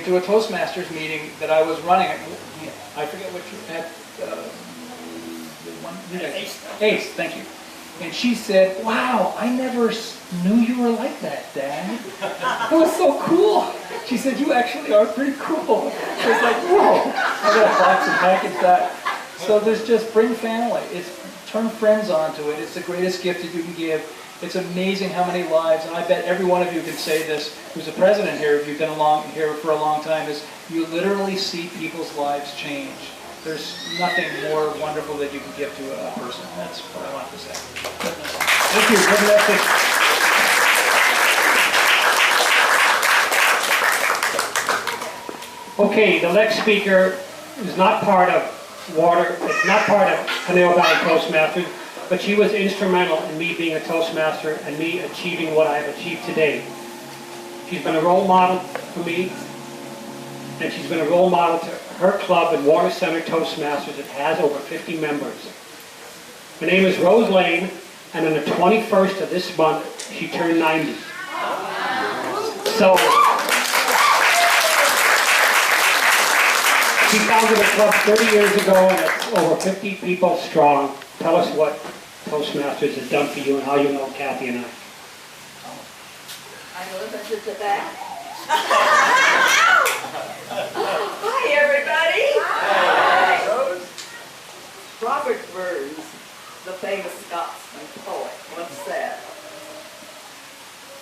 came to a Toastmasters meeting that I was running. I forget what you had. Ace, thank you. And she said, "Wow, I never knew you were like that, Dad. It was so cool." She said, "You actually are pretty cool." I was like, "Whoa!" I got a box and package that. So there's just bring family. Turn friends onto it. It's the greatest gift that you can give. It's amazing how many lives, and I bet every one of you can say this, who's a president here, if you've been here for a long time, is you literally see people's lives change. There's nothing more wonderful that you can give to a person. That's what I want to say. Thank you. Okay, the next speaker is not part of it's not part of Conejo Valley Toastmasters, but she was instrumental in me being a Toastmaster and me achieving what I've achieved today. She's been a role model for me, and she's been a role model to her club in Warner Center Toastmasters. It has over 50 members. Her name is Rose Lane, and on the 21st of this month, she turned 90. So, she founded a club 30 years ago, and it's over 50 people strong. Tell us what Toastmasters has done for you and how you know Kathy and I. I know this is the back. Hi, everybody. Hi. Robert Burns, the famous Scotsman poet, once said,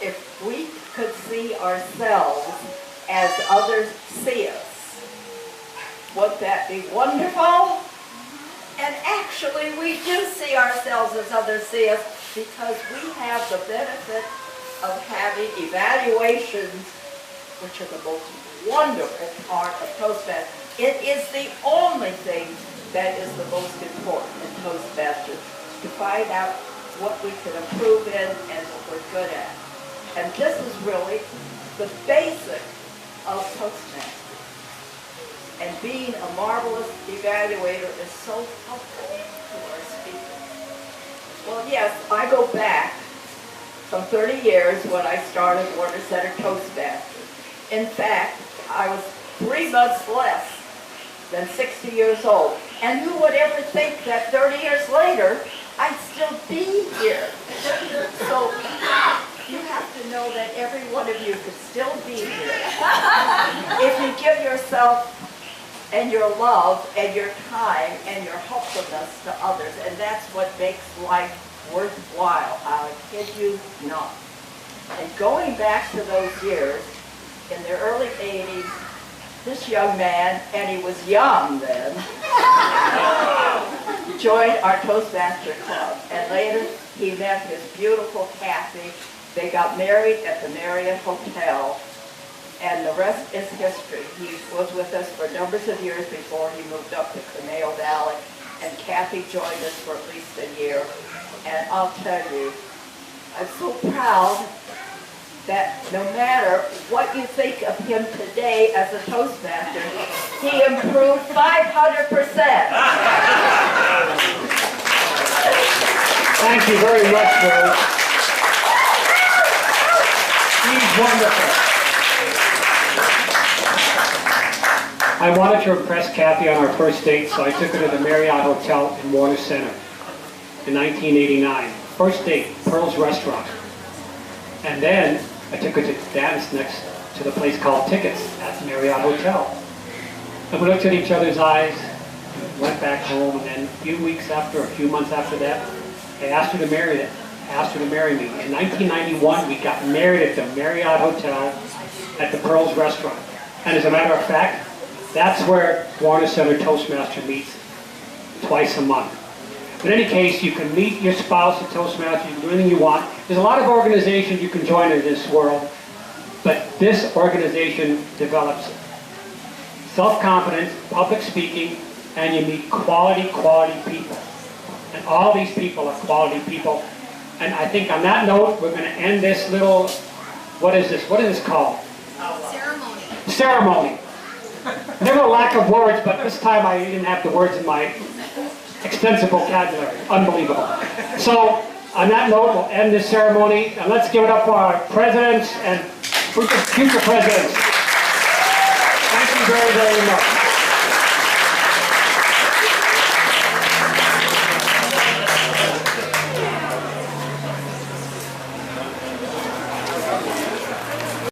"If we could see ourselves as others see us, would that be wonderful?" And actually, we do see ourselves as others see us because we have the benefit of having evaluations, which are the most wonderful part of Toastmasters. It is the only thing that is the most important in Toastmasters, to find out what we can improve in and what we're good at. And this is really the basic of Toastmasters. And being a marvelous evaluator is so helpful to our speakers. Well, yes, I go back some 30 years when I started Warner Center Toastmasters. In fact, I was 3 months less than 60 years old. And who would ever think that 30 years later, I'd still be here? So you have to know that every one of you could still be here if you give yourself and your love and your time and your helpfulness to others. And that's what makes life worthwhile. I kid you not. And going back to those years, in the early 80s, this young man, and he was young then, joined our Toastmaster Club. And later, he met his beautiful Kathy. They got married at the Marriott Hotel. And the rest is history. He was with us for numbers of years before he moved up to Conejo Valley. And Kathy joined us for at least a year. And I'll tell you, I'm so proud that no matter what you think of him today as a Toastmaster, he improved 500%. Thank you very much, Rose. He's wonderful. I wanted to impress Kathy on our first date, so I took her to the Marriott Hotel in Warner Center in 1989. First date, Pearl's Restaurant. And then I took her to dance next to the place called Tickets at the Marriott Hotel. And we looked at each other's eyes, went back home, and then a few months after that, I asked her to marry me. In 1991, we got married at the Marriott Hotel at the Pearl's Restaurant. And as a matter of fact, that's where Warner Center Toastmaster meets twice a month. In any case, you can meet your spouse at Toastmasters, you can do anything you want. There's a lot of organizations you can join in this world, but this organization develops self-confidence, public speaking, and you meet quality people. And all these people are quality people. And I think on that note, we're going to end this little, what is this called? Ceremony. Never a lack of words, but this time I didn't have the words in my extensive vocabulary. Unbelievable. So, on that note, we'll end this ceremony, and let's give it up for our presidents and future presidents. very, very much.